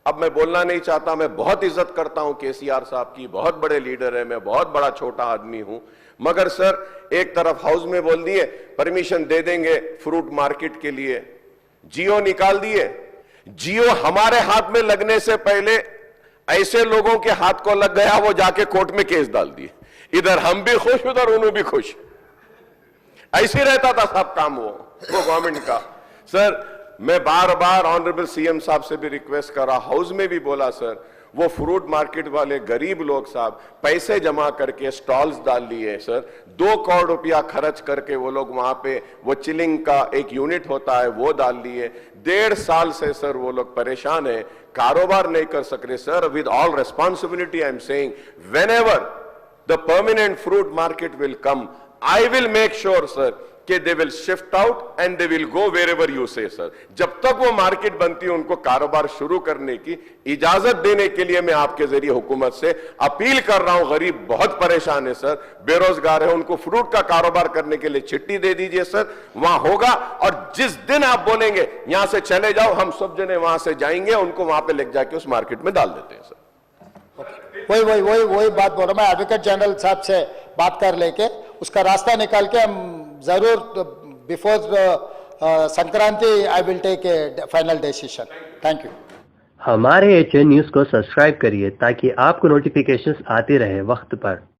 अब मैं बोलना नहीं चाहता, मैं बहुत इज्जत करता हूं केसीआर साहब की, बहुत बड़े लीडर है, मैं बहुत बड़ा छोटा आदमी हूं, मगर सर एक तरफ हाउस में बोल दिए परमिशन दे देंगे फ्रूट मार्केट के लिए, जियो निकाल दिए। जियो हमारे हाथ में लगने से पहले ऐसे लोगों के हाथ को लग गया, वो जाके कोर्ट में केस डाल दिए, इधर हम भी खुश उधर उन्हों भी खुश। ऐसे रहता था सब काम वो गवर्नमेंट का। सर मैं बार बार ऑनरेबल सीएम साहब से भी रिक्वेस्ट करा, हाउस में भी बोला, सर वो फ्रूट मार्केट वाले गरीब लोग साहब पैसे जमा करके स्टॉल्स डाल लिए सर, 2 करोड़ रुपया खर्च करके वो लोग वहां पे वो चिलिंग का एक यूनिट होता है वो डाल लिए। 1.5 साल से सर वो लोग परेशान है, कारोबार नहीं कर सक रहे। Sir with all responsibility I am saying, whenever the permanent fruit market will come, I will make sure sir कि they will shift out and they will go wherever you say. Sir जब तक वो market बनती है उनको कारोबार शुरू करने की इजाजत देने के लिए मैं आपके जरिए हुकूमत से अपील कर रहा हूं। गरीब बहुत परेशान है सर, बेरोजगार है, उनको फ्रूट का कारोबार करने के लिए चिट्ठी दे दीजिए सर, वहां होगा। और जिस दिन आप बोलेंगे यहां से चले जाओ, हम सब जने वहां से जाएंगे, उनको वहां पे ले जाके उस मार्केट में डाल देते हैं सर। वही बात बोल रहा मैं, एडवोकेट जनरल साहब से बात कर लेके उसका रास्ता निकाल के हम जरूर before Sankranti I will take a final decision. Thank you. हमारे HN न्यूज़ को सब्सक्राइब करिए ताकि आपको नोटिफिकेशंस आते रहे वक्त पर।